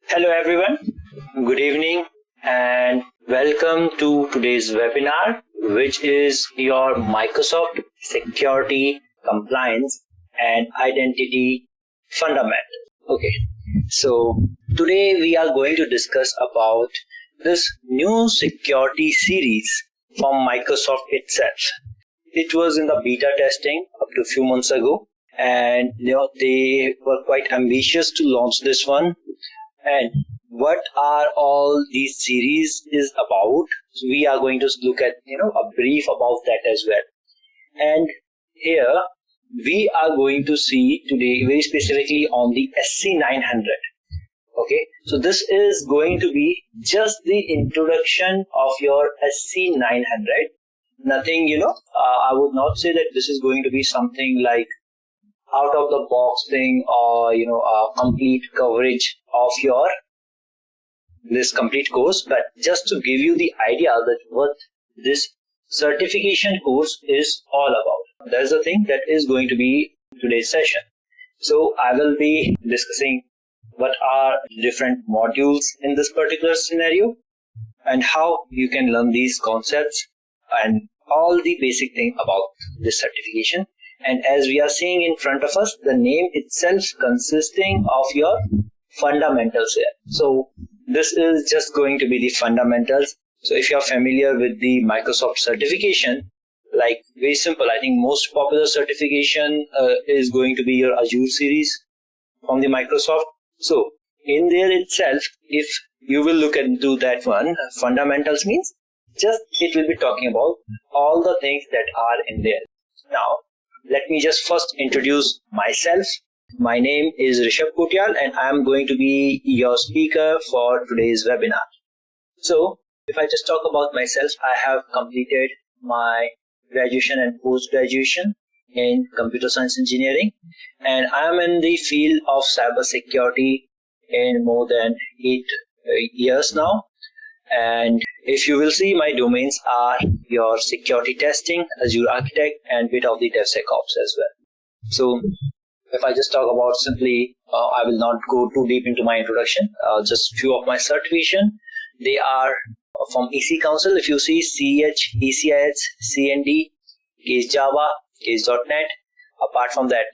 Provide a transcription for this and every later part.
Hello everyone, good evening and welcome to today's webinar, which is your Microsoft Security, Compliance and Identity Fundamentals. Okay, so today we are going to discuss about this new security series from Microsoft itself. It was in the beta testing up to a few months ago, and they were quite ambitious to launch this one. And what are all these series is about? So we are going to look at a brief about that as well. And here we are going to see today very specifically on the SC900. Okay, so this is going to be just the introduction of your SC900. Nothing, I would not say that this is going to be something like out of the box thing or a complete coverage of your this complete course, but just to give you the idea that what this certification course is all about. That is the thing that is going to be today's session. So I will be discussing what are different modules in this particular scenario and how you can learn these concepts and all the basic thing about this certification. And as we are seeing in front of us, the name itself consisting of your fundamentals here. So this is just going to be the fundamentals. So if you're familiar with the Microsoft certification, like very simple, I think most popular certification is going to be your Azure series from the Microsoft. So in there itself, if you will look into that one, fundamentals means just it will be talking about all the things that are in there. Now, let me just first introduce myself. My name is Rishabh Kotyal and I am going to be your speaker for today's webinar. So, if I just talk about myself, I have completed my graduation and post-graduation in computer science engineering, and I am in the field of cybersecurity in more than 8 years now. And if you will see, my domains are your security testing, Azure Architect, and bit of the DevSecOps as well. So if I just talk about simply, I will not go too deep into my introduction, just few of my certification. They are from EC Council. If you see CH, ECIS, CND, Case Java, Case.NET. Apart from that,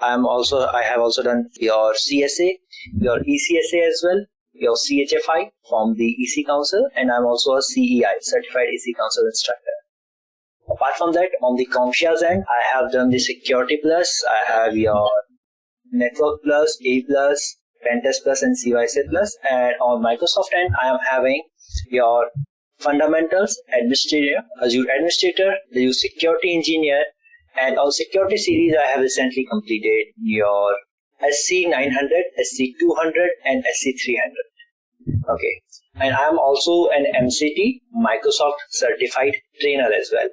I have also done your CSA, your ECSA as well, your CHFI from the EC Council, and I'm also a CEI, Certified EC Council Instructor. Apart from that, on the Confidentiality end, I have done the Security Plus, I have your Network Plus, A Plus, Pentest Plus, and CYSA Plus, and on Microsoft end, I am having your Fundamentals, Administrator, Azure Administrator, Azure Security Engineer, and on Security series, I have recently completed your SC900, SC200, and SC300. Okay, and I am also an MCT, Microsoft Certified Trainer as well.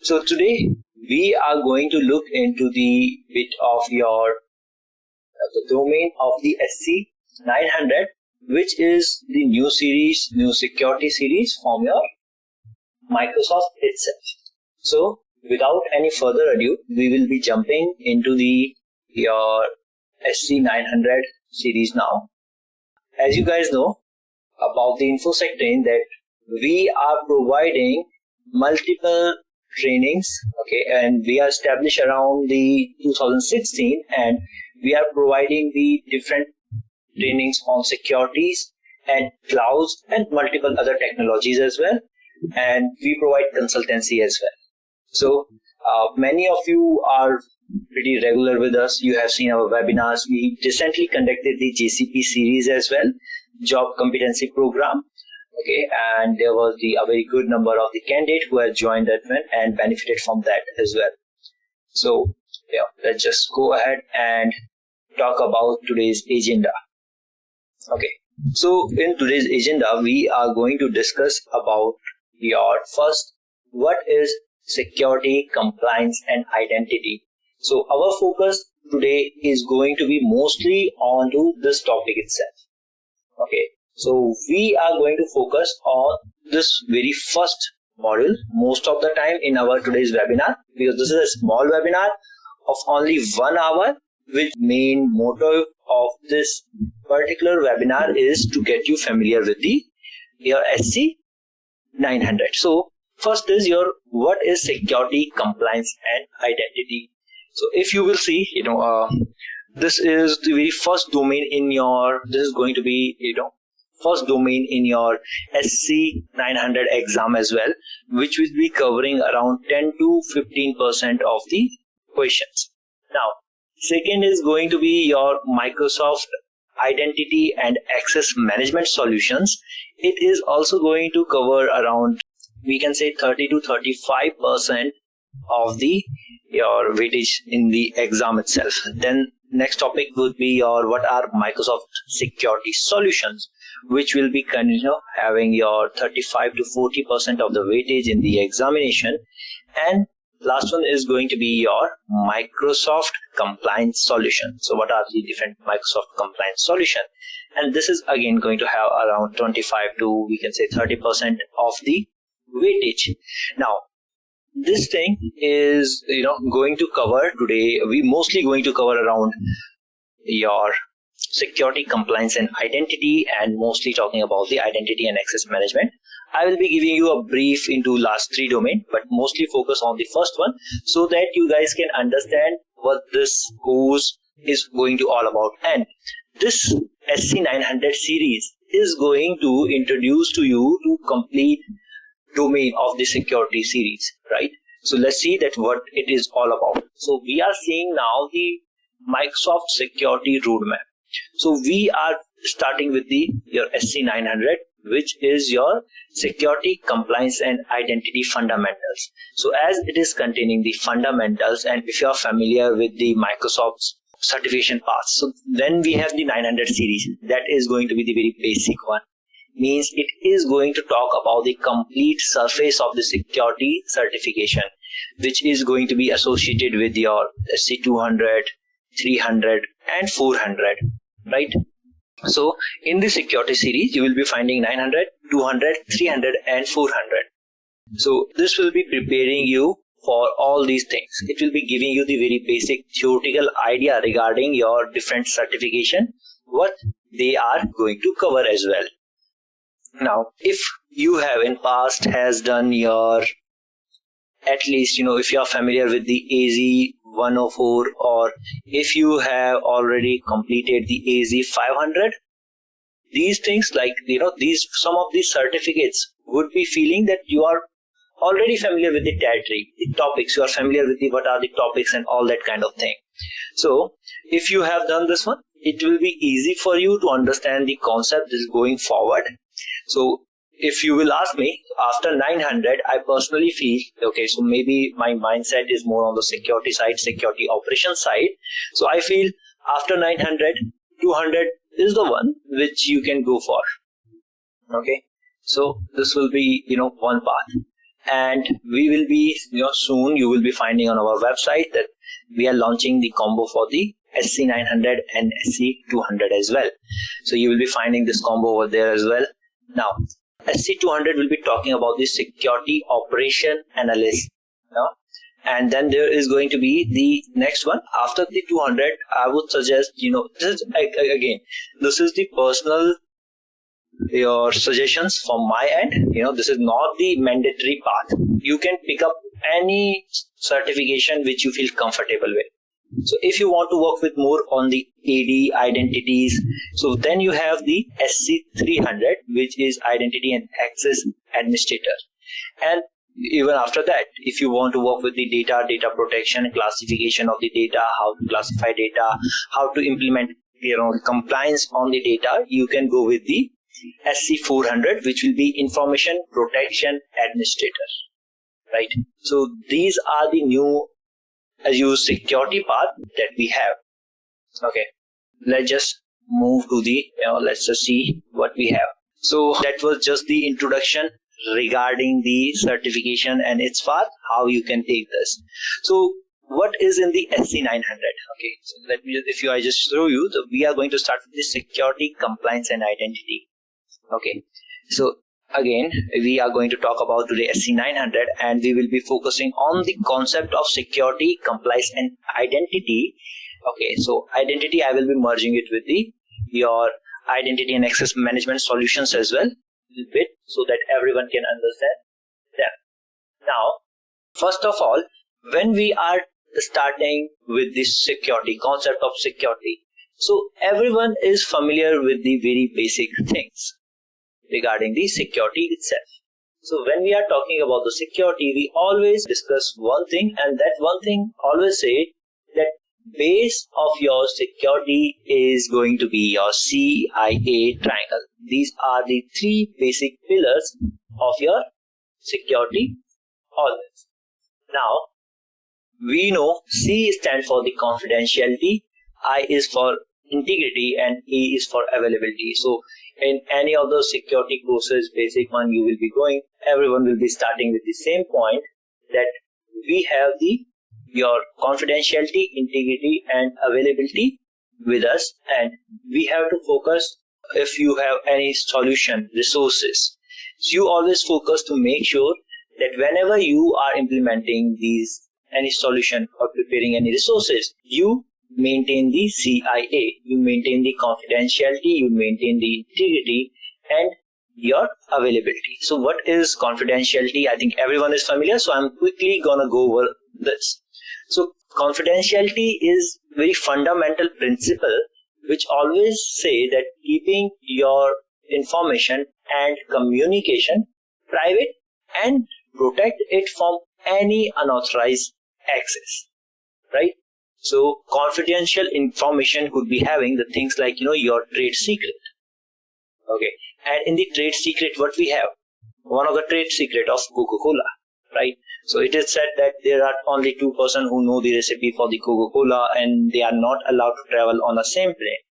So today we are going to look into the bit of the domain of the SC900, which is the new series, new security series from your Microsoft itself. So without any further ado, we will be jumping into your SC900 series now. As you guys know about the InfosecTrain, that we are providing multiple trainings, okay, and we are established around the 2016, and we are providing the different trainings on securities and clouds and multiple other technologies as well, and we provide consultancy as well. So many of you are pretty regular with us. You have seen our webinars. We recently conducted the JCP series as well, Job Competency Program. Okay, and there was a very good number of the candidates who have joined that one and benefited from that as well. So yeah, let's just go ahead and talk about today's agenda. Okay, so in today's agenda, we are going to discuss about your first, what is security, compliance, and identity. So our focus today is going to be mostly onto this topic itself. Okay, so we are going to focus on this very first module most of the time in our today's webinar, because this is a small webinar of only 1 hour, which main motto of this particular webinar is to get you familiar with your SC 900. So first is what is security, compliance, and identity. So if you will see, this is the very first domain in this is going to be, first domain in your SC 900 exam as well, which will be covering around 10 to 15% of the questions. Now, second is going to be your Microsoft Identity and Access Management Solutions. It is also going to cover around, we can say, 30 to 35% of your weightage in the exam itself. Then next topic would be what are Microsoft Security Solutions, which will be having your 35 to 40% of the weightage in the examination. And last one is going to be your Microsoft Compliance Solution. So what are the different Microsoft Compliance Solution? And this is again going to have around 25 to, we can say, 30% of the weightage. Now, this thing is, going to cover today, we mostly going to cover around your security, compliance, and identity, and mostly talking about the identity and access management. I will be giving you a brief into last three domains, but mostly focus on the first one so that you guys can understand what this course is going to all about. And this SC900 series is going to introduce to you to complete domain of the security series, right? So let's see that what it is all about. So we are seeing now the Microsoft Security Roadmap. So we are starting with your SC900, which is your security, compliance, and identity fundamentals. So as it is containing the fundamentals, and if you are familiar with the Microsoft's certification paths, so then we have the 900 series. That is going to be the very basic one. Means it is going to talk about the complete surface of the security certification, which is going to be associated with your SC200, 300, and 400, right? So in the security series, you will be finding 900, 200, 300, and 400. So this will be preparing you for all these things. It will be giving you the very basic theoretical idea regarding your different certification, what they are going to cover as well. Now, if you have in past has done your, at least, if you are familiar with the AZ 104, or if you have already completed the AZ 500, these things like, some of these certificates would be feeling that you are already familiar with the territory, the topics, you are familiar with what are the topics and all that kind of thing. So if you have done this one, it will be easy for you to understand the concept is going forward. So if you will ask me, after 900, I personally feel, okay, so maybe my mindset is more on the security side, security operations side. So I feel after 900, 200 is the one which you can go for. Okay, so this will be, one path. And we will be, soon you will be finding on our website that we are launching the combo for the SC900 and SC200 as well. So you will be finding this combo over there as well. Now, SC200 will be talking about the security operation analyst. And then there is going to be the next one. After the 200, I would suggest, this is the personal your suggestions from my end. This is not the mandatory path. You can pick up any certification which you feel comfortable with. So if you want to work with more on the AD identities, so then you have the SC300, which is Identity and Access Administrator. And even after that, if you want to work with the data protection, classification of the data, how to classify data, how to implement compliance on the data, you can go with the SC400, which will be Information Protection Administrator, right? So these are the new Azure security path that we have. Okay, let's just move to let's just see what we have. So that was just the introduction regarding the certification and its path, how you can take this. So what is in the SC900? Okay, so let me I just show you, we are going to start with the security, compliance, and identity. Okay, so again, we are going to talk about today SC900, and we will be focusing on the concept of security, compliance, and identity. Okay, so identity, I will be merging it with your identity and access management solutions as well, a bit, so that everyone can understand them. Now, first of all, when we are starting with this security, concept of security, so everyone is familiar with the very basic things regarding the security itself. So when we are talking about the security, we always discuss one thing, and that one thing always say that base of your security is going to be your CIA triangle. These are the three basic pillars of your security always. Now, we know C stands for the confidentiality, I is for integrity, and A is for availability. So in any of those security courses, basic one you will be going, everyone will be starting with the same point, that we have your confidentiality, integrity, and availability with us, and we have to focus if you have any solution, resources. So you always focus to make sure that whenever you are implementing any solution or preparing any resources, you maintain the CIA, you maintain the confidentiality, you maintain the integrity, and your availability. So what is confidentiality? I think everyone is familiar, so I'm quickly gonna go over this. So confidentiality is very fundamental principle which always say that keeping your information and communication private and protect it from any unauthorized access, right? So confidential information could be having the things like, your trade secret. Okay. And in the trade secret, what we have? One of the trade secret of Coca-Cola, right? So it is said that there are only 2 persons who know the recipe for the Coca-Cola, and they are not allowed to travel on the same plane,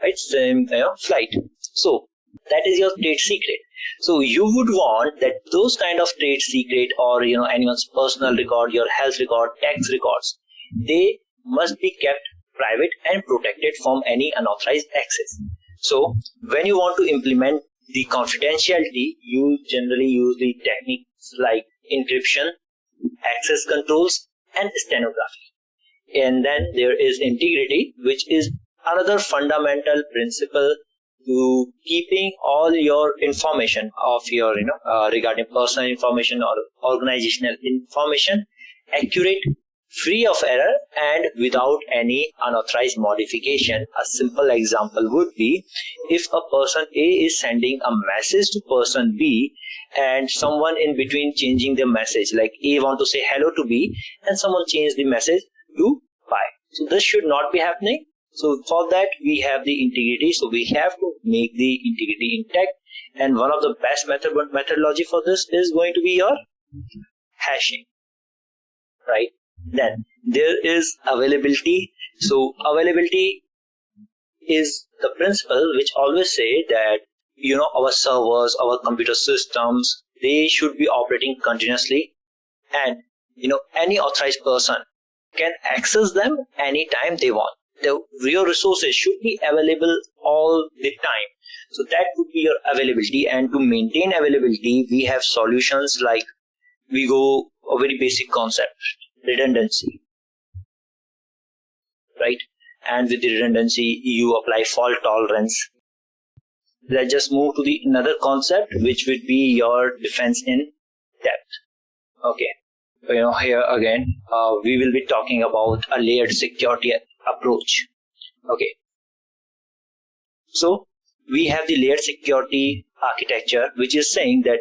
right? Same flight. So that is your trade secret. So you would want that those kind of trade secret, or anyone's personal record, your health record, tax records, they must be kept private and protected from any unauthorized access. So when you want to implement the confidentiality, you generally use the techniques like encryption, access controls, and stenography. And then there is integrity, which is another fundamental principle to keeping all your information of your regarding personal information or organizational information accurate, free of error, and without any unauthorized modification. A simple example would be if a person A is sending a message to person B, and someone in between changing the message, like A want to say hello to B and someone changed the message to bye. So this should not be happening. So for that we have the integrity. So we have to make the integrity intact, and one of the best methodology for this is going to be your hashing, right? Then there is availability. So availability is the principle which always say that our servers, our computer systems, they should be operating continuously, and any authorized person can access them anytime they want. Your resources should be available all the time. So that would be your availability. And to maintain availability, we have solutions like, we go a very basic concept, redundancy, right? And with the redundancy, you apply fault tolerance. Let's just move to the another concept, which would be your defense in depth. Okay. Here again, we will be talking about a layered security approach. Okay. So we have the layered security architecture, which is saying that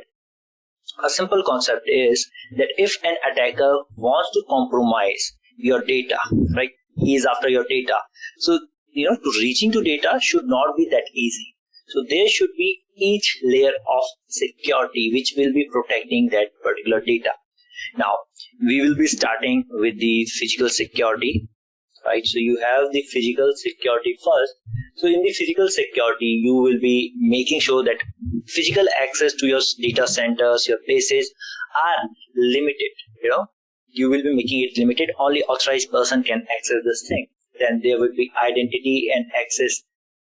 a simple concept is that if an attacker wants to compromise your data, right? He is after your data. So, to reaching to data should not be that easy. So there should be each layer of security which will be protecting that particular data. Now, we will be starting with the physical security, right? So you have the physical security first. So in the physical security, you will be making sure that physical access to your data centers, your places are limited. You will be making it limited. Only authorized person can access this thing. Then there will be identity and access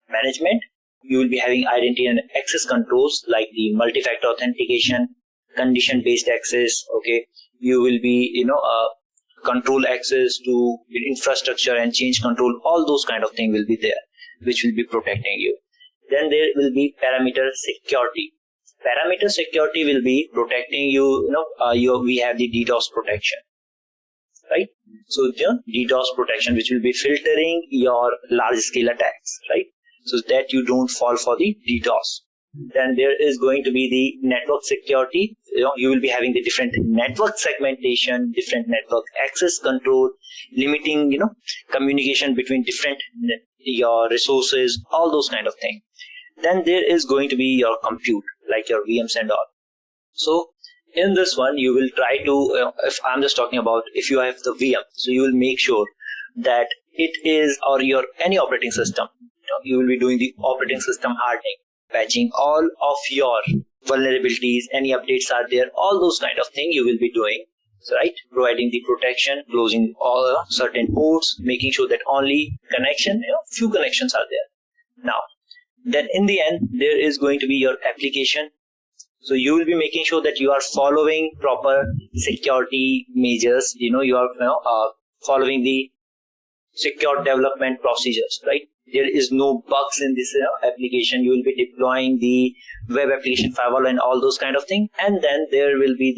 management. You will be having identity and access controls like the multi-factor authentication, condition-based access. Okay, you will be control access to infrastructure and change control. All those kind of things will be there, which will be protecting you. Then there will be parameter security. Parameter security will be protecting you. We have the DDoS protection, right? So the DDoS protection, which will be filtering your large scale attacks, right? So that you don't fall for the DDoS. Then there is going to be the network security. You will be having the different network segmentation, different network access control, limiting, communication between different your resources, all those kind of things. Then there is going to be your compute, like your VMs and all. So in this one, you will try to, if I'm just talking about if you have the VM, so you will make sure that it is, or your any operating system, you will be doing the operating system hardening, patching all of your vulnerabilities, any updates are there, all those kind of things you will be doing, right? Providing the protection, closing all certain ports, making sure that only connection, few connections are there. Now, then in the end, there is going to be your application. So you will be making sure that you are following proper security measures. You are following the secure development procedures, right? There is no bugs in this application. You will be deploying the web application firewall and all those kind of things. And then there will be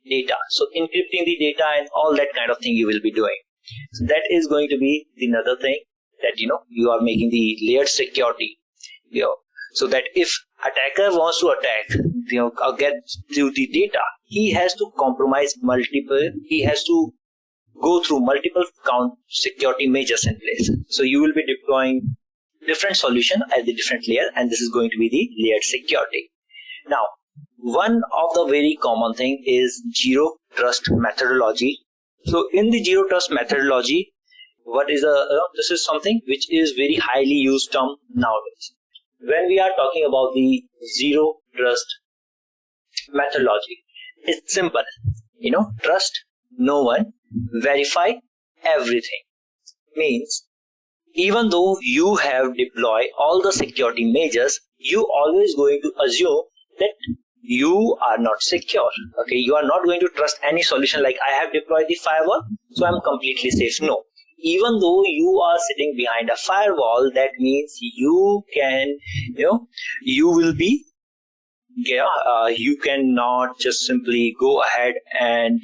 the data. So encrypting the data and all that kind of thing you will be doing. So that is going to be another thing that, you are making the layered security. So that if attacker wants to attack, or get to the data, he has to compromise he has to go through multiple security measures in place. So you will be deploying different solution at the different layer, and this is going to be the layered security. Now, one of the very common thing is zero trust methodology. So in the zero trust methodology, this is something which is very highly used term nowadays. When we are talking about the zero trust methodology, it's simple. Trust no one, verify everything. Means even though you have deployed all the security measures, you always going to assume that you are not secure. Okay, you are not going to trust any solution like I have deployed the firewall, so I'm completely safe. No. Even though you are sitting behind a firewall, that means you will be, you cannot just simply go ahead and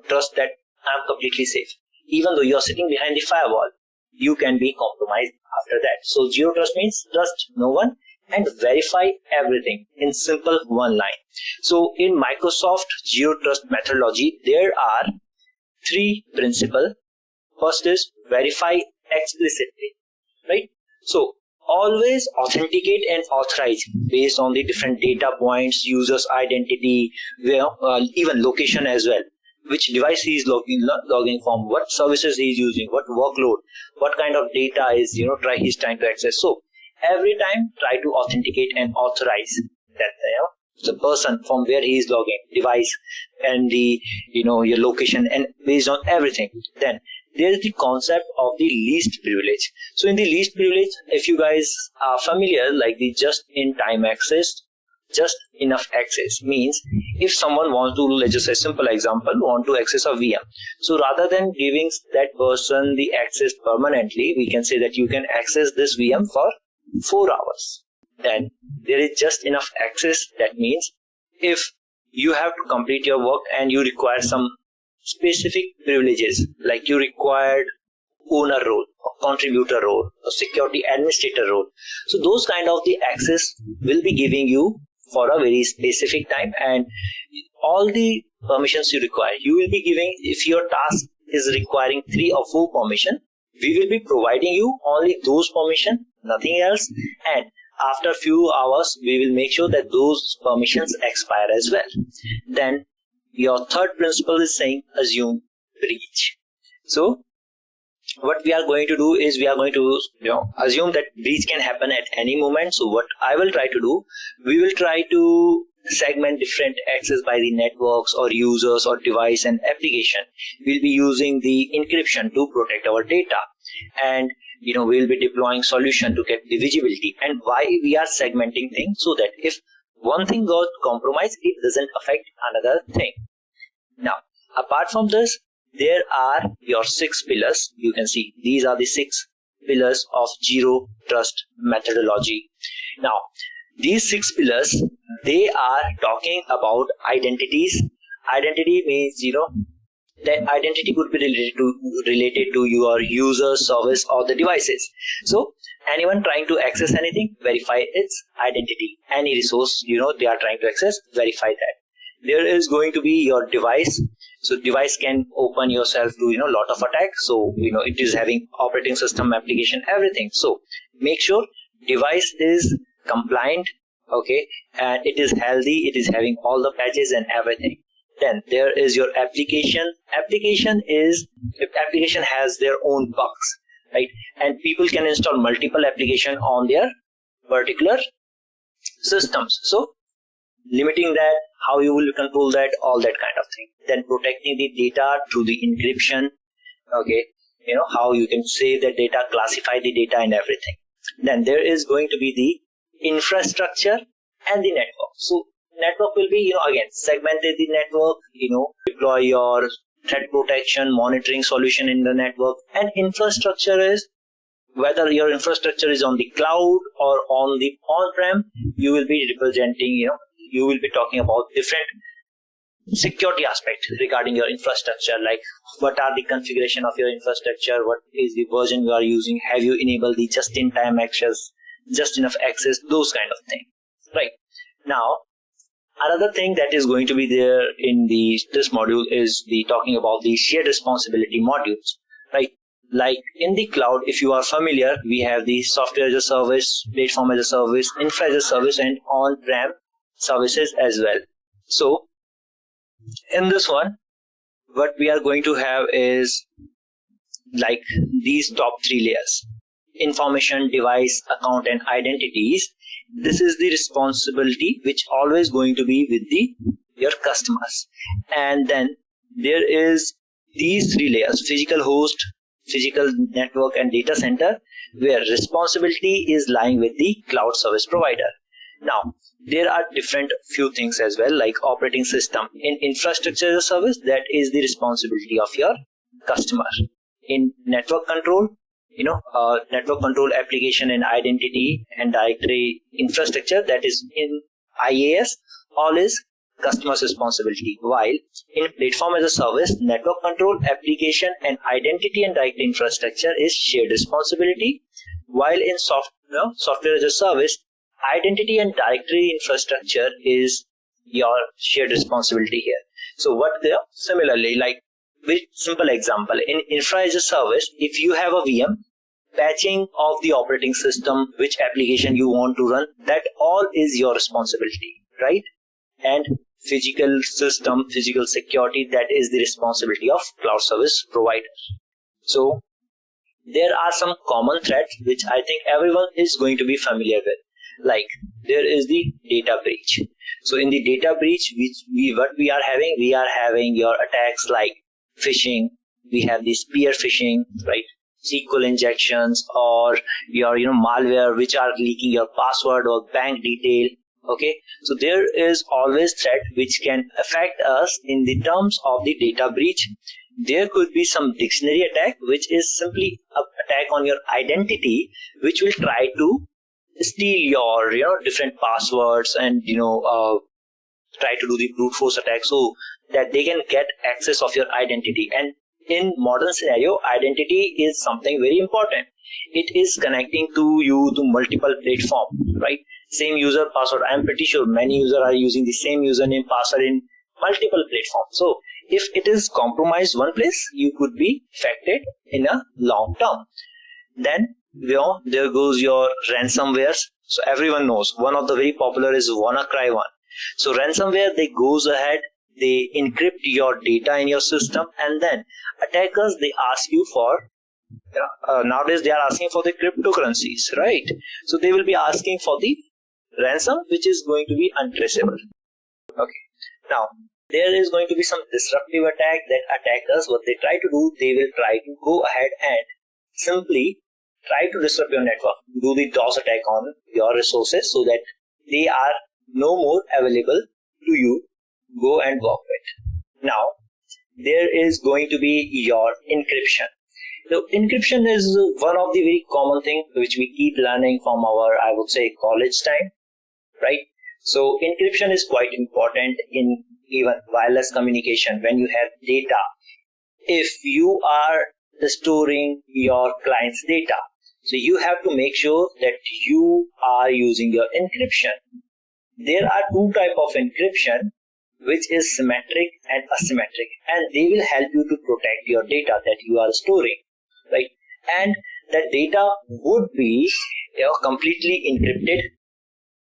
trust that I'm completely safe. Even though you are sitting behind the firewall, you can be compromised after that. So zero trust means trust no one and verify everything in simple one line. So in Microsoft zero trust methodology, there are 3 principles. First is verify explicitly, right? So always authenticate and authorize based on the different data points, users identity, even location as well. Which device he is logging from, what services he is using, what workload, what kind of data is he's trying to access. So every time try to authenticate and authorize that the person from where he is logging, device, and the your location, and based on everything. Then there is the concept of the least privilege. So in the least privilege, if you guys are familiar, like the just in time access, just enough access means if someone wants to, let's just say simple example, want to access a VM. So rather than giving that person the access permanently, we can say that you can access this VM for 4 hours. Then there is just enough access. That means if you have to complete your work and you require some specific privileges, like you required owner role, a contributor role, a security administrator role. So those kind of the access will be giving you for a very specific time, and all the permissions you require, you will be giving. If your task is requiring 3 or 4 permission, we will be providing you only those permission, nothing else. And after a few hours, we will make sure that those permissions expire as well. Then your third principle is saying assume breach. So what we are going to do is we are going to assume that breach can happen at any moment. So what I will try to do, we will try to segment different access by the networks or users or device and application. We'll be using the encryption to protect our data, and we'll be deploying solution to get the visibility. And why we are segmenting things, so that if one thing got compromised, it doesn't affect another thing. Now, apart from this, there are your 6 pillars. You can see these are the 6 pillars of zero trust methodology. Now, these 6 pillars, they are talking about identities. Identity means, that identity could be related to your user, service, or the devices. So anyone trying to access anything, verify its identity. Any resource, they are trying to access, verify that. There is going to be your device. So device can open yourself to, lot of attacks. So, it is having operating system, application, everything. So make sure device is compliant, okay, and it is healthy, it is having all the patches and everything. Then there is your application. Application has their own bugs, right? And people can install multiple applications on their particular systems. So limiting that, how you will control that, all that kind of thing. Then protecting the data through the encryption, okay, how you can save the data, classify the data and everything. Then there is going to be the infrastructure and the network. So network will be, again, segmented the network, deploy your threat protection, monitoring solution in the network. And infrastructure is whether your infrastructure is on the cloud or on the on-prem, you will be representing, you will be talking about different security aspects regarding your infrastructure, like what are the configuration of your infrastructure, what is the version you are using, have you enabled the just-in-time access, just enough access, those kind of things, right? Now, another thing that is going to be there in this module is the talking about the shared responsibility modules, right? Like in the cloud, if you are familiar, we have the software as a service, platform as a service, infra as a service, and on-prem services as well. So in this one, what we are going to have is like these top 3 layers: information, device, account, and identities. This is the responsibility which always going to be with your customers. And then there is these 3 layers: physical host, physical network, and data center, where responsibility is lying with the cloud service provider. Now, there are different few things as well, like operating system. In infrastructure as a service, that is the responsibility of your customer. In network control, network control, application and identity and directory infrastructure, that is in IaaS, all is customer's responsibility. While in platform as a service, network control, application and identity and directory infrastructure is shared responsibility. While in software as a service, identity and directory infrastructure is your shared responsibility here. So what they are similarly, like very simple example, in infra as a service, if you have a VM, patching of the operating system, which application you want to run, that all is your responsibility, right? And physical system, physical security, that is the responsibility of cloud service provider. So there are some common threats which I think everyone is going to be familiar with. Like there is the data breach. So in the data breach, what we are having your attacks like phishing, we have the spear phishing, right? SQL injections, or your malware which are leaking your password or bank detail. Okay, so there is always threat which can affect us in the terms of the data breach. There could be some dictionary attack, which is simply an attack on your identity, which will try to steal your different passwords and try to do the brute force attack so that they can get access of your identity. And in modern scenario, identity is something very important. It is connecting to you to multiple platforms, right? Same user password. I am pretty sure many users are using the same username password in multiple platforms. So if it is compromised one place, you could be affected in a long term. Then there goes your ransomwares. So everyone knows one of the very popular is WannaCry one. So ransomware, they goes ahead, they encrypt your data in your system, and then attackers, they ask you for nowadays they are asking for the cryptocurrencies, right? So they will be asking for the ransom, which is going to be untraceable. Okay. Now there is going to be some disruptive attack that attackers, what they try to do, they will try to go ahead and simply try to disrupt your network, do the DOS attack on your resources so that they are no more available to you, go and work with. Now, there is going to be your encryption. So encryption is one of the very common thing which we keep learning from our, I would say, college time, right? So encryption is quite important in even wireless communication when you have data. If you are storing your client's data, so you have to make sure that you are using your encryption. There are two types of encryption, which is symmetric and asymmetric, and they will help you to protect your data that you are storing, right? And that data would be completely encrypted,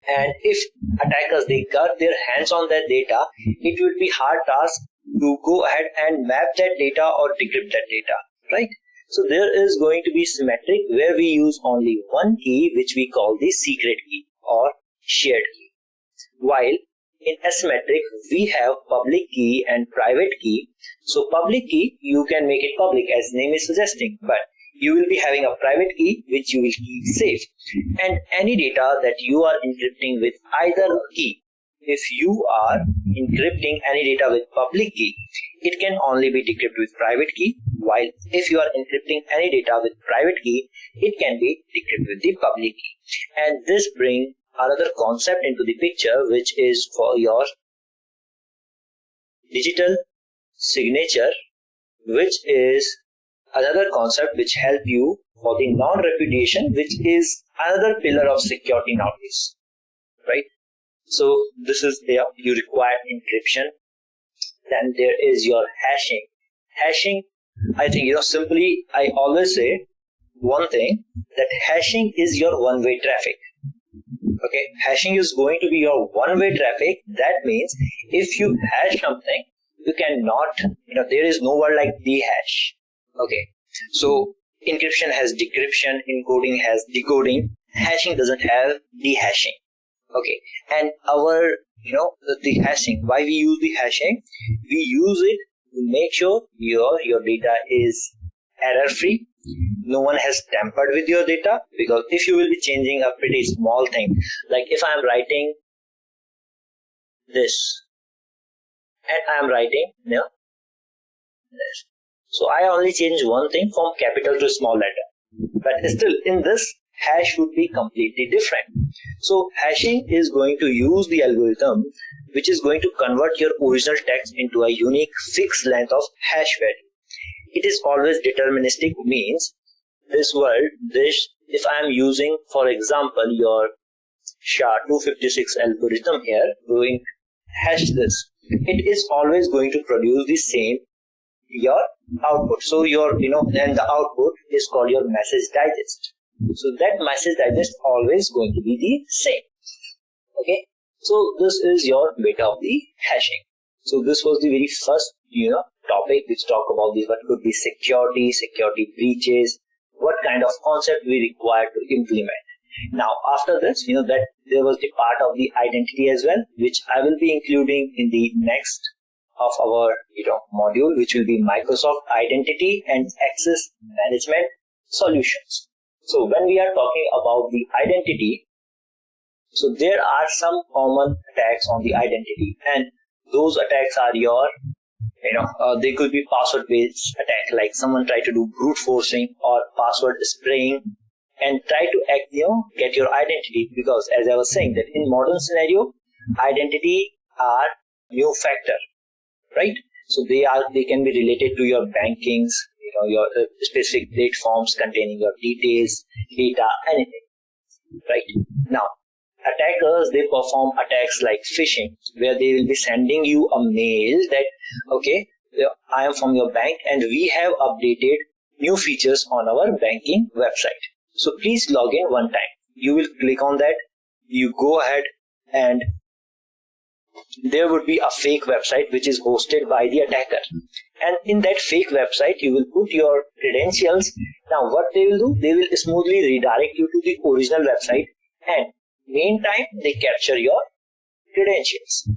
and if attackers they got their hands on that data, it would be hard task to go ahead and map that data or decrypt that data, right? So there is going to be symmetric, where we use only one key, which we call the secret key or shared key, while in asymmetric we have public key and private key. So public key you can make it public as name is suggesting, but you will be having a private key which you will keep safe, and any data that you are encrypting with either key, if you are encrypting any data with public key, it can only be decrypted with private key, while if you are encrypting any data with private key, it can be decrypted with the public key. And this brings another concept into the picture, which is for your digital signature, which is another concept which help you for the non-repudiation, which is another pillar of security nowadays, right? So this is there, you require encryption. Then there is your hashing. Hashing, I think, simply I always say one thing, that hashing is your one-way traffic. Okay, hashing is going to be your one-way traffic. That means if you hash something, you cannot, there is no word like dehash. Okay, so encryption has decryption, encoding has decoding, hashing doesn't have dehashing. Okay, and our, the hashing, why we use the hashing? We use it to make sure your data is error free. No one has tampered with your data, because if you will be changing a pretty small thing, like if I am writing this and I am writing this, so I only change one thing from capital to small letter, but still in this hash would be completely different. So hashing is going to use the algorithm which is going to convert your original text into a unique fixed length of hash value. It is always deterministic, means this word, this, if I am using, for example, your SHA-256 algorithm here, going hash this, it is always going to produce the same your output. So your, then the output is called your message digest. So that message digest always going to be the same. Okay, so this is your bit of the hashing. So this was the very first, topic which talk about the what could be security breaches, what kind of concept we require to implement. Now after this, that there was the part of the identity as well, which I will be including in the next of our module, which will be Microsoft Identity and Access Management Solutions. So when we are talking about the identity, so there are some common attacks on the identity, and those attacks are your they could be password based attack, like someone try to do brute forcing or password spraying and try to get your identity, because as I was saying that in modern scenario, identity are new factor, right? So they can be related to your bankings, your specific platforms containing your details, data, anything, right? Now attackers, they perform attacks like phishing, where they will be sending you a mail that, okay, I am from your bank and we have updated new features on our banking website. So please log in one time. You will click on that, you go ahead, and there would be a fake website which is hosted by the attacker. And in that fake website, you will put your credentials. Now what they will do, they will smoothly redirect you to the original website, and meantime they capture your credentials.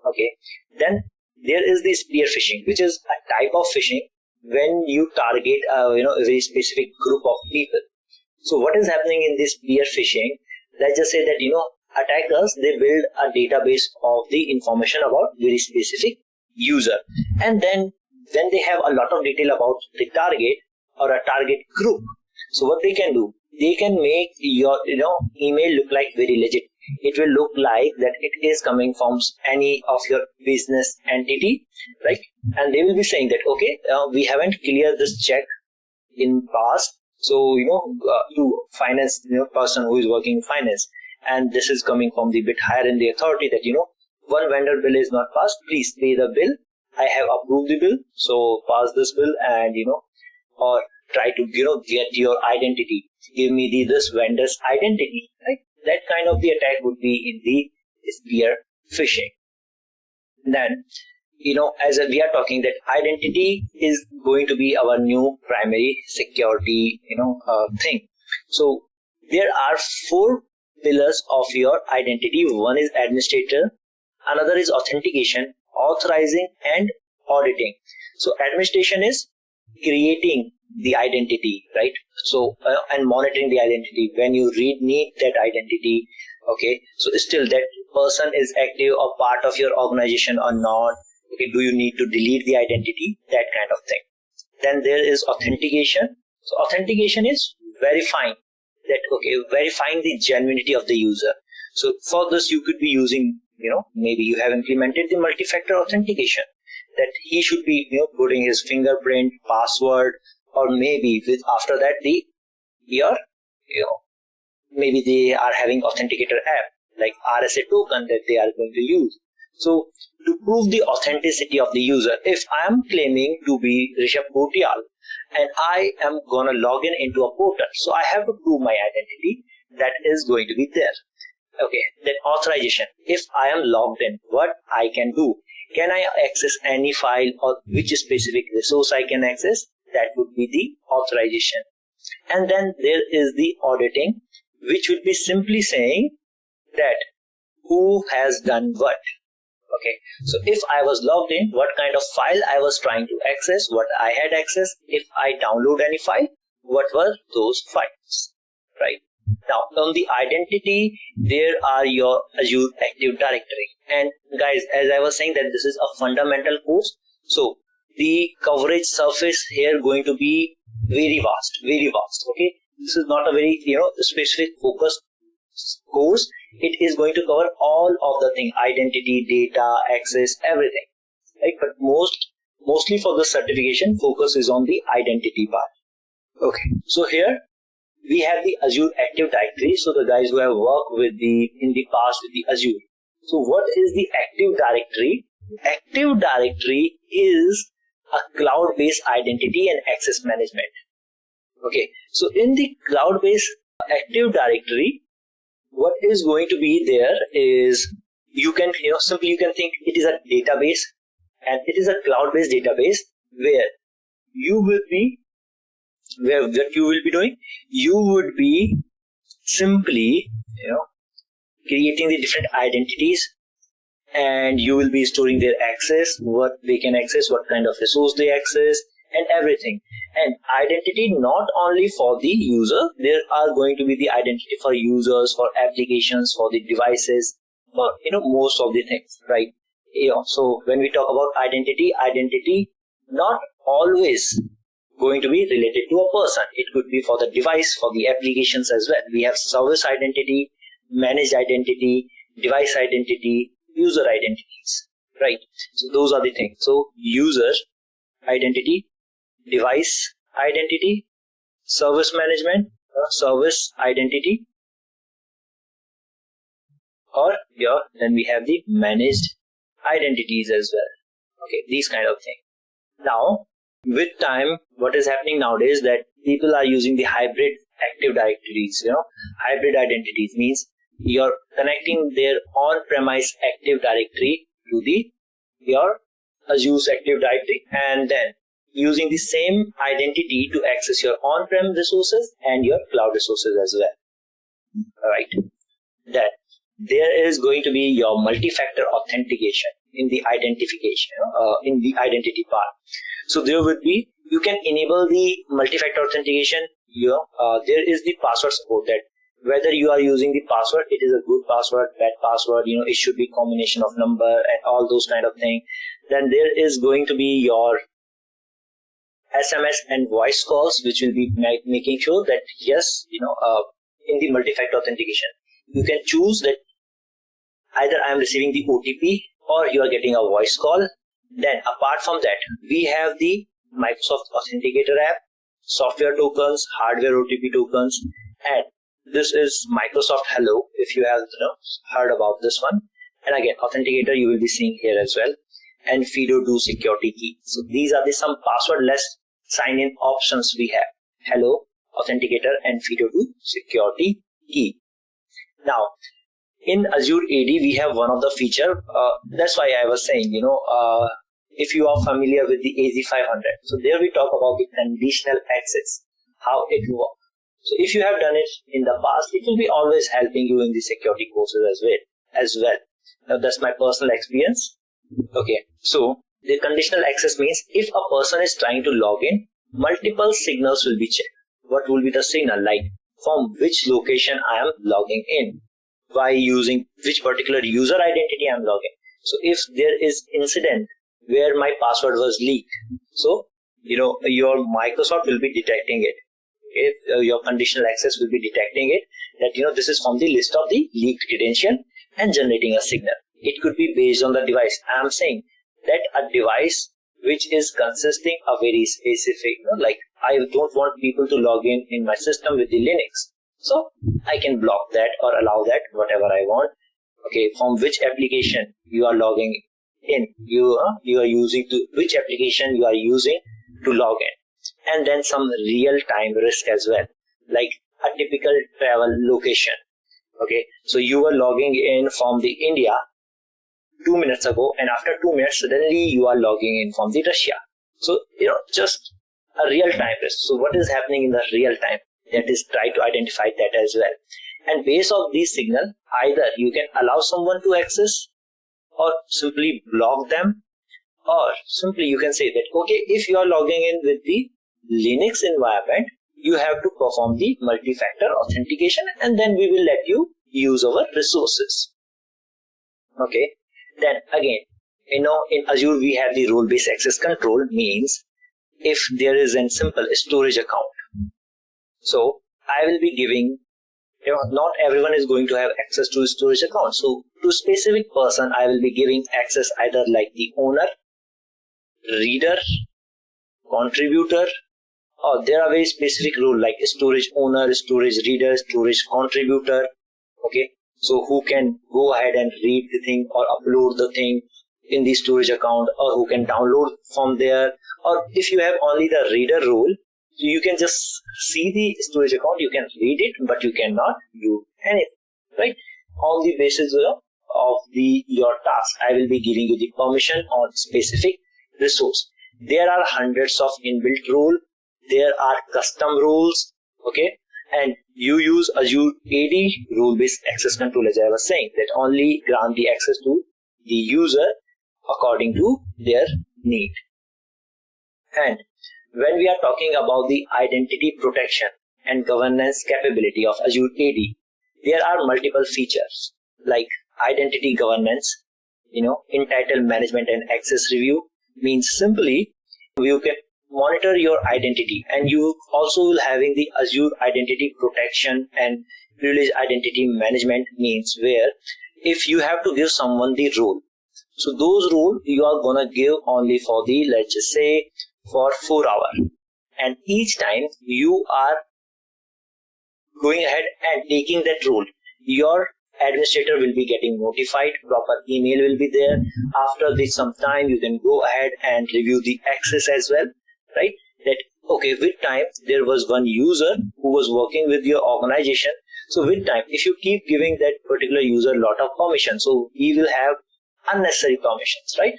Okay, then there is the spear phishing, which is a type of phishing when you target a very specific group of people. So what is happening in this spear phishing? Let's just say that attackers, they build a database of the information about very specific user, and then when they have a lot of detail about the target or a target group, so what they can do, they can make your email look like very legit. It will look like that it is coming from any of your business entity, right? And they will be saying that, okay, we haven't cleared this check in past, so to finance person who is working in finance, and this is coming from the bit higher in the authority that one vendor bill is not passed, please pay the bill. I have approved the bill, so pass this bill, and or try to get your identity. Give me this vendor's identity, right? That kind of the attack would be in the spear phishing. Then as we are talking that identity is going to be our new primary security thing. So there are 4 pillars of your identity. One is administrator, another is authentication, authorizing, and auditing. So administration is creating the identity, right? So and monitoring the identity when you need that identity. Okay, so still that person is active or part of your organization or not. Okay, do you need to delete the identity? That kind of thing. Then there is authentication. So authentication is verifying the genuinity of the user. So for this you could be using, maybe you have implemented the multi-factor authentication, that he should be putting his fingerprint, password, or maybe after that maybe they are having authenticator app like RSA token that they are going to use. So to prove the authenticity of the user, if I am claiming to be Rishabh Kotial and I am gonna log in into a portal, so I have to prove my identity. That is going to be there. Okay, then authorization. If I am logged in, what I can do? Can I access any file or which specific resource I can access? That would be the authorization. And then there is the auditing, which would be simply saying that who has done what. Okay, so if I was logged in, what kind of file I was trying to access, what I had access, if I download any file, what were those files, right? Now on the identity, there are your Azure Active Directory. And guys, as I was saying that this is a fundamental course, so the coverage surface here going to be very vast, okay? This is not a very specific focused course. It is going to cover all of the thing, identity, data, access, everything, right? But mostly for the certification, focus is on the identity part. Okay, so here we have the Azure Active Directory. So the guys who have worked in the past with the Azure. So what is the Active Directory? Active Directory is a cloud-based identity and access management. Okay, so in the cloud-based Active Directory, what is going to be there is you can simply you can think it is a database, and it is a cloud-based database where what you will be doing, you would be simply creating the different identities, and you will be storing their access, what they can access, what kind of resource they access, and everything. And identity not only for the user, there are going to be the identity for users, for applications, for the devices, for most of the things, right? So when we talk about identity not always going to be related to a person. It could be for the device, for the applications as well. We have service identity, managed identity, device identity, user identities, right? So those are the things. So user identity, device identity, service management, service identity, or then we have the managed identities as well. Okay, these kind of things. Now, with time, what is happening nowadays that people are using the hybrid active directories. Hybrid identities means you're connecting their on-premise Active Directory to your Azure's Active Directory, and then using the same identity to access your on-prem resources and your cloud resources as well. All right. Then there is going to be your multi-factor authentication in the identification, in the identity part. So there would be, you can enable the multi-factor authentication. There is the password support, that whether you are using the password, it is a good password, bad password, it should be combination of number and all those kind of things. Then there is going to be your SMS and voice calls, which will be making sure that yes, in the multi-factor authentication, you can choose that either I am receiving the OTP or you are getting a voice call. Then apart from that, we have the Microsoft Authenticator app, software tokens, hardware OTP tokens, and this is Microsoft Hello, if you have heard about this one. And again, Authenticator you will be seeing here as well, and FIDO2 security key. So these are the some passwordless sign-in options we have. Hello, Authenticator, and FIDO2 security key. Now, in Azure AD, we have one of the feature. That's why I was saying, if you are familiar with the AZ500, so there we talk about the conditional access, how it works. So if you have done it in the past, it will be always helping you in the security courses as well. Now that's my personal experience. Okay, so the conditional access means if a person is trying to log in, multiple signals will be checked. What will be the signal? Like from which location I am logging in, by using which particular user identity I am logging. So if there is incident where my password was leaked, so your Microsoft will be detecting it. Okay? Your conditional access will be detecting it, that this is from the list of the leaked credential and generating a signal. It could be based on the device. I am saying that a device which is consisting of very specific, like I don't want people to log in my system with the Linux. So I can block that or allow that, whatever I want. Okay, from which application you are logging in, you are using which application you are using to log in, and then some real-time risk as well, like a typical travel location. Okay, so you were logging in from the India 2 minutes ago, and after 2 minutes, suddenly you are logging in from the Russia. So just a real-time risk. So what is happening in the real time? That is, try to identify that as well. And based on these signal, either you can allow someone to access or simply block them, or simply you can say that, okay, if you are logging in with the Linux environment, you have to perform the multi-factor authentication, and then we will let you use our resources. Okay. Then again, in Azure we have the role-based access control, means if there is a simple storage account. So I will be giving, not everyone is going to have access to a storage account. So to a specific person, I will be giving access either like the owner, reader, contributor, or there are very specific rules like storage owner, storage reader, storage contributor. Okay, so who can go ahead and read the thing or upload the thing in the storage account, or who can download from there, or if you have only the reader rule, you can just see the storage account, you can read it, but you cannot do anything, right? On the basis of your task, I will be giving you the permission on specific resource. There are hundreds of inbuilt rules. There are custom rules. Okay, and you use Azure AD rule-based access control, as I was saying, that only grant the access to the user according to their need. And when we are talking about the identity protection and governance capability of Azure AD, there are multiple features like identity governance, entitled management and access review, means simply you can monitor your identity, and you also will having the Azure identity protection and privilege identity management, means where if you have to give someone the role, so those rules you are gonna give only for the, let's just say, for 4 hours, and each time you are going ahead and taking that role, your administrator will be getting notified, proper email will be there. After this some time, you can go ahead and review the access as well, right? That okay, with time there was one user who was working with your organization, so with time if you keep giving that particular user a lot of permission, so he will have unnecessary permissions, right?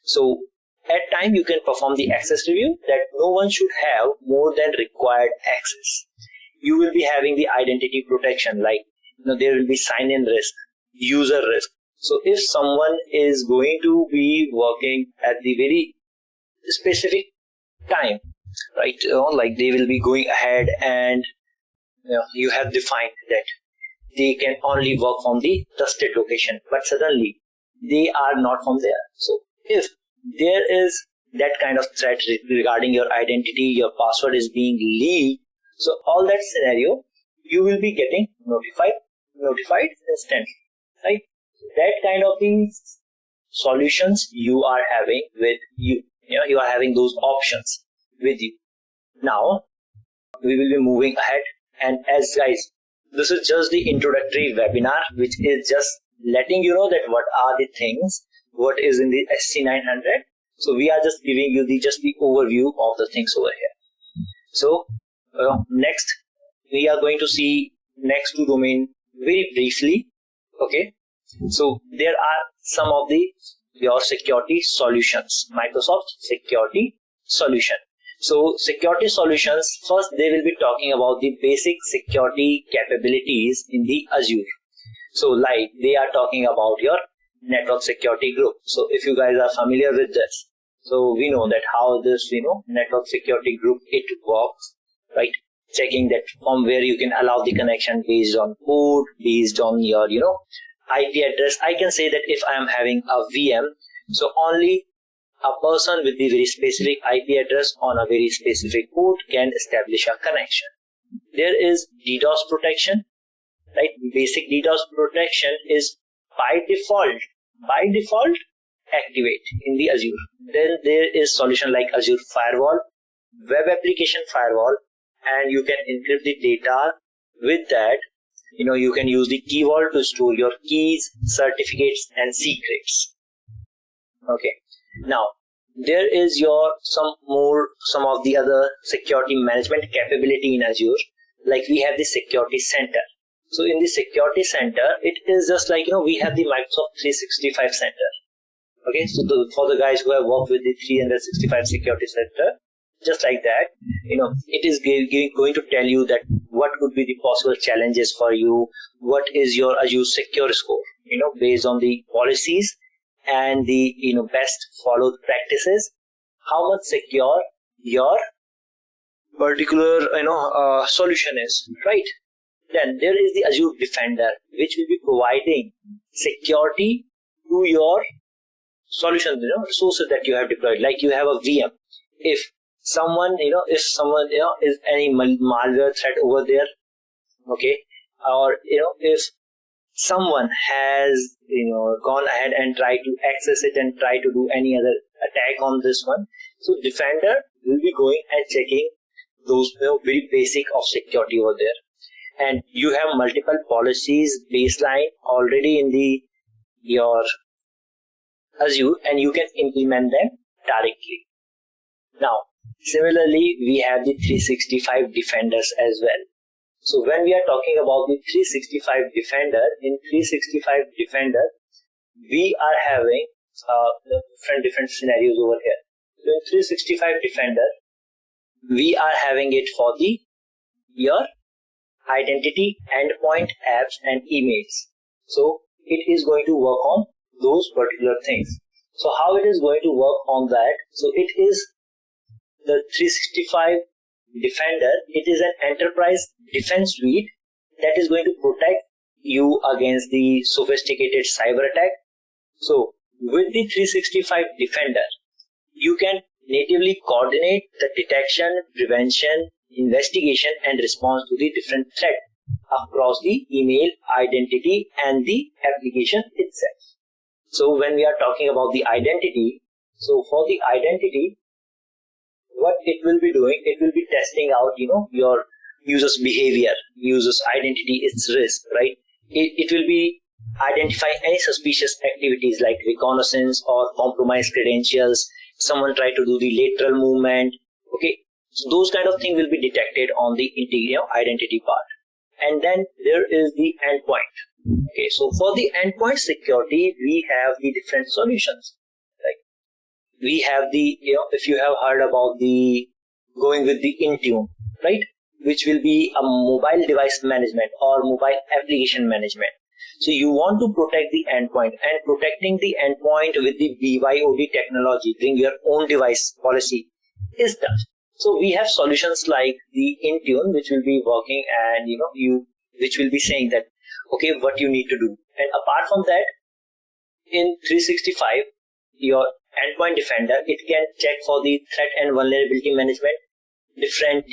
So at time you can perform the access review that no one should have more than required access. You will be having the identity protection, like there will be sign-in risk, user risk. So if someone is going to be working at the very specific time, right? Like they will be going ahead and you have defined that they can only work from the trusted location, but suddenly they are not from there. So if there is that kind of threat regarding your identity, your password is being leaked. So all that scenario, you will be getting notified instantly, right? That kind of things, solutions you are having with you. You are having those options with you. Now, we will be moving ahead, and as guys, this is just the introductory webinar, which is just letting you know that what are the things, what is in the SC900. So we are just giving you the overview of the things over here. So next, we are going to see next two domain very briefly. Okay, so there are some of your security solutions, Microsoft security solution. So security solutions, first they will be talking about the basic security capabilities in the Azure. So like they are talking about your network security group. So if you guys are familiar with this, so we know that how this network security group it works, right? Checking that from where you can allow the connection based on port, based on your IP address. I can say that if I am having a VM, so only a person with the very specific IP address on a very specific port can establish a connection. There is DDoS protection, right? Basic DDoS protection is by default activate in the Azure. Then there is solution like Azure Firewall, Web Application Firewall, and you can encrypt the data. With that, you can use the key vault to store your keys, certificates, and secrets. Okay. Now, there is some of the other security management capability in Azure. Like we have the security center. So in the security center, it is just like, we have the Microsoft 365 center. Okay. So for the guys who have worked with the 365 security center, just like that, it is going to tell you that what could be the possible challenges for you, what is your Azure secure score, based on the policies and the best followed practices, how much secure your particular solution is, right? Then there is the Azure Defender, which will be providing security to your solution, resources that you have deployed. Like you have a VM, if someone is any malware threat over there, okay, or if someone has gone ahead and tried to access it and try to do any other attack on this one, so Defender will be going and checking those very basic of security over there. And you have multiple policies baseline already in your Azure, and you can implement them directly. Now, similarly, we have the 365 Defenders as well. So when we are talking about the 365 Defender, in 365 Defender, we are having different scenarios over here. So in 365 Defender, we are having it for your identity, endpoint, apps, and emails. So it is going to work on those particular things. So how it is going to work on that? So it is the 365 Defender. It is an enterprise defense suite that is going to protect you against the sophisticated cyber attack. So with the 365 Defender, you can natively coordinate the detection, prevention, investigation, and response to the different threats across the email, identity, and the application itself. So when we are talking about the identity, so for the identity, what it will be doing, it will be testing out, your user's behavior, user's identity, its risk, right? It will be identifying any suspicious activities like reconnaissance or compromised credentials, someone try to do the lateral movement, okay? So those kind of things will be detected on the identity part. And then there is the endpoint. Okay, so for the endpoint security, we have the different solutions. Right? We have if you have heard about going with the Intune, right? Which will be a mobile device management or mobile application management. So you want to protect the endpoint, and protecting the endpoint with the BYOD technology, bring your own device policy, is done. So we have solutions like the Intune, which will be working, and which will be saying that, okay, what you need to do. And apart from that, in 365, your endpoint defender, it can check for the threat and vulnerability management, different,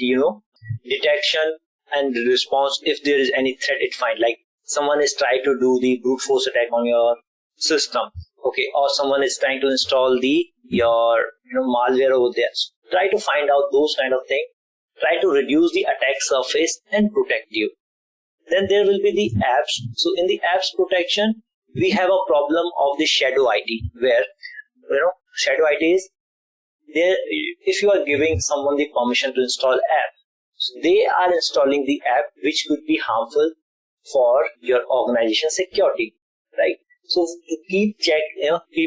detection and response. If there is any threat, it find, like someone is trying to do the brute force attack on your system, okay, or someone is trying to install your malware over there. So try to find out those kind of things. Try to reduce the attack surface and protect you. Then there will be the apps. So in the apps protection, we have a problem of the shadow IT, where shadow IT is there. If you are giving someone the permission to install app, so they are installing the app which could be harmful for your organization security, right? So to keep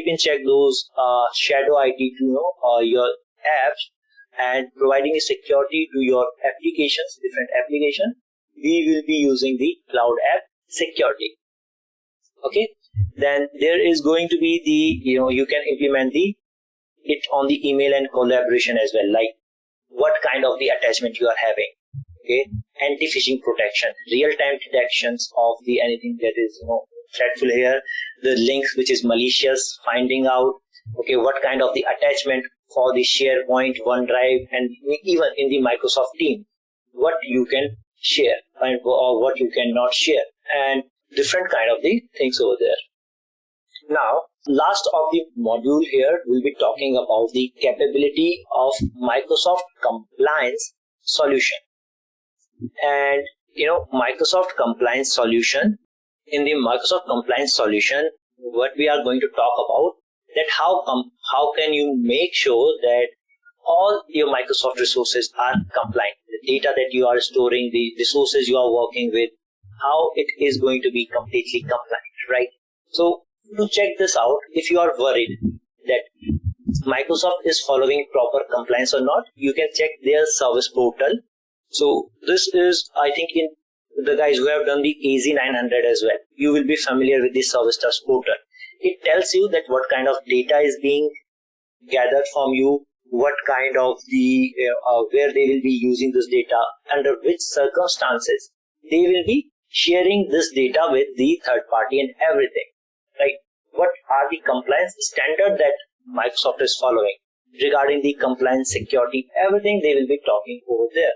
in check those shadow IT to your apps and providing a security to your applications, different applications, we will be using the cloud app security. Okay. Then there is going to be the you can implement it on the email and collaboration as well, like what kind of the attachment you are having. Okay, anti-phishing protection, real-time detections of the anything that is threatful here, the links which is malicious, finding out okay what kind of the attachment for the SharePoint, OneDrive, and even in the Microsoft Teams, what you can share and or what you cannot share, and different kind of the things over there. Now, last of the module here, we'll be talking about the capability of Microsoft Compliance solution. And Microsoft Compliance solution, in the Microsoft Compliance solution, what we are going to talk about, that how can you make sure that all your Microsoft resources are compliant, the data that you are storing, the resources you are working with, how it is going to be completely compliant, right? So to check this out, if you are worried that Microsoft is following proper compliance or not, you can check their service portal. So this is, I think, in the guys who have done the AZ900 as well, you will be familiar with the service trust portal. It tells you that what kind of data is being gathered from you, what kind of the where they will be using this data, under which circumstances they will be sharing this data with the third party and everything. Right? What are the compliance standard that Microsoft is following regarding the compliance security? Everything they will be talking over there.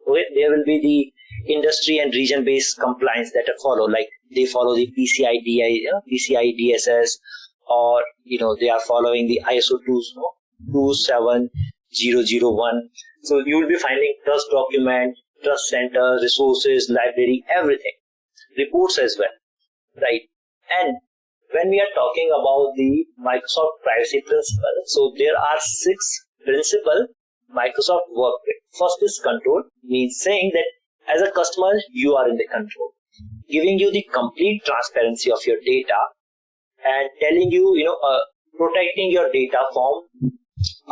Okay? There will be the industry and region-based compliance that are follow, like they follow the PCI DSS, or they are following the ISO 27001. So you will be finding trust document, trust center, resources, library, everything, reports as well, right? And when we are talking about the Microsoft privacy principle, so there are 6 principles Microsoft work with. First is control, means saying that as a customer, you are in the control, giving you the complete transparency of your data and telling you, protecting your data from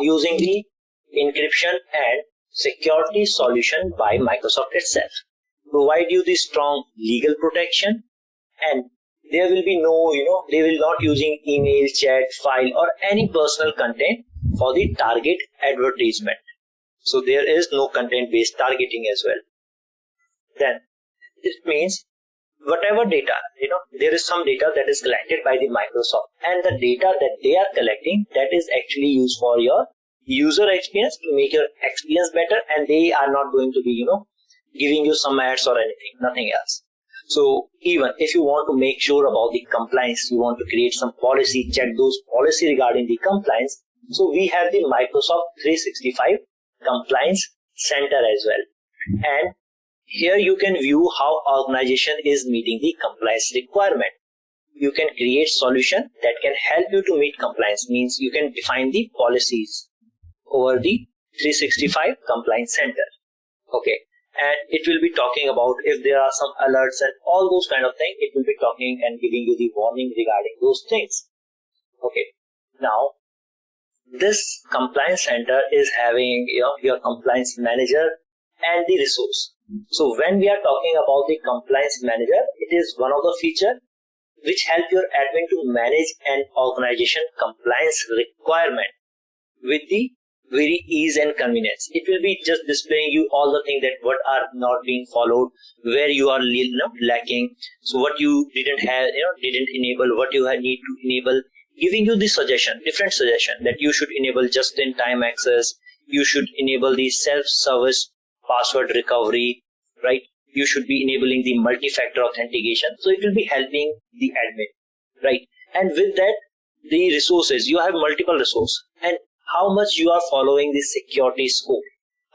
using the encryption and security solution by Microsoft itself. Provide you the strong legal protection, and there will be they will not using email, chat, file, or any personal content for the target advertisement. So there is no content-based targeting as well. Then it means whatever data, there is some data that is collected by the Microsoft, and the data that they are collecting, that is actually used for your user experience, to make your experience better, and they are not going to be, giving you some ads or anything, nothing else. So even if you want to make sure about the compliance, you want to create some policy, check those policy regarding the compliance. So we have the Microsoft 365 Compliance Center as well. And here you can view how organization is meeting the compliance requirement. You can create solution that can help you to meet compliance, means you can define the policies over the 365 Compliance Center. Okay. And it will be talking about if there are some alerts and all those kind of things, it will be talking and giving you the warning regarding those things. Okay. Now, this Compliance Center is having your compliance manager and the resource. So when we are talking about the compliance manager, it is one of the features which help your admin to manage an organization compliance requirement with the very ease and convenience. It will be just displaying you all the things that what are not being followed, where you are lacking, so what you didn't have, didn't enable, what you need to enable giving you the suggestion, different suggestion that you should enable just-in-time access, you should enable the self-service password recovery, right? You should be enabling the multi-factor authentication. So it will be helping the admin, right? And with that, the resources, you have multiple resources, and how much you are following the security score.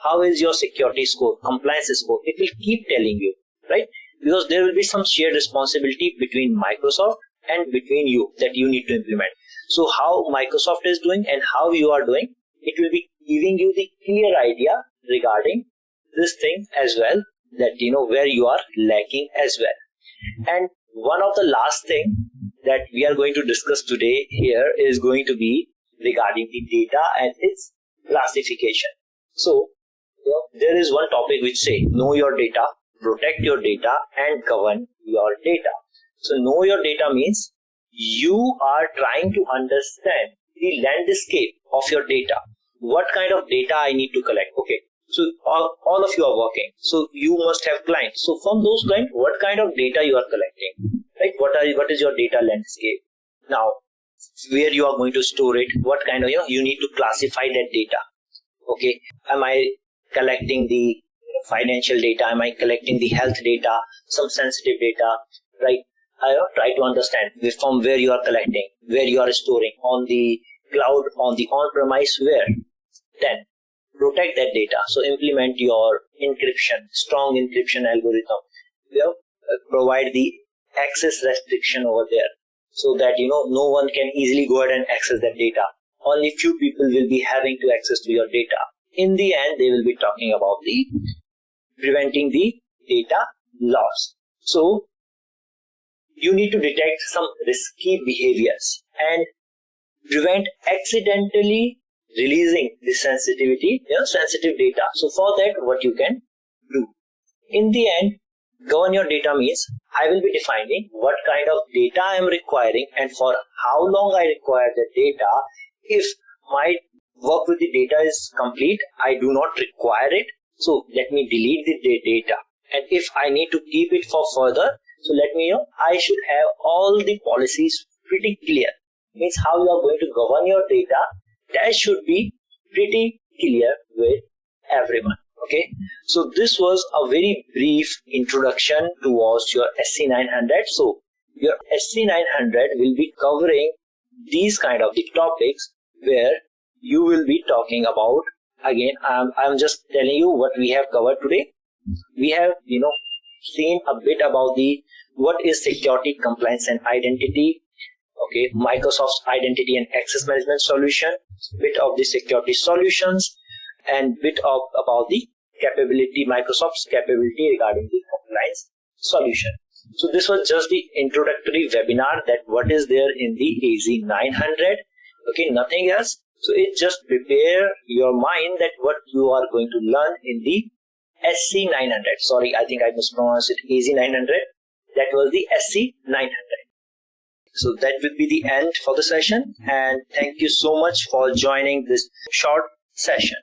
How is your security score, compliance score? It will keep telling you, right? Because there will be some shared responsibility between Microsoft and between you that you need to implement. So how Microsoft is doing and how you are doing, it will be giving you the clear idea regarding this thing as well, that where you are lacking as well. And one of the last thing that we are going to discuss today here is going to be regarding the data and its classification. So there is one topic which say know your data, protect your data, and govern your data. So know your data means you are trying to understand the landscape of your data. What kind of data I need to collect? Okay, so all of you are working, so you must have clients. So from those clients, what kind of data you are collecting, right? What is your data landscape? Now, where you are going to store it? What kind of you need to classify that data? Okay, am I collecting the financial data? Am I collecting the health data, some sensitive data, right? I try to understand from where you are collecting, where you are storing, on the cloud, on the on-premise, where. Then protect that data. So implement your encryption, strong encryption algorithm. Provide the access restriction over there, so that no one can easily go ahead and access that data. Only few people will be having to access to your data. In the end, they will be talking about the preventing the data loss. So you need to detect some risky behaviors and prevent accidentally releasing the sensitive data. So for that, what you can do? In the end, govern your data means I will be defining what kind of data I am requiring and for how long I require the data. If my work with the data is complete, I do not require it, so let me delete the data. And if I need to keep it for further, so let me know. I should have all the policies pretty clear. Means how you are going to govern your data, that should be pretty clear with everyone. Okay, so this was a very brief introduction towards your SC900. So your SC900 will be covering these kind of the topics where you will be talking about. Again, I'm just telling you what we have covered today. We have seen a bit about the what is security, compliance, and identity. Okay, Microsoft's identity and access management solution, bit of the security solutions, and bit of about the capability, Microsoft's capability regarding the compliance solution. So this was just the introductory webinar that what is there in the AZ900. Okay, nothing else. So it just prepare your mind that what you are going to learn in the SC900. Sorry, I think I mispronounced it. AZ900. That was the SC900. So that will be the end for the session, and thank you so much for joining this short session.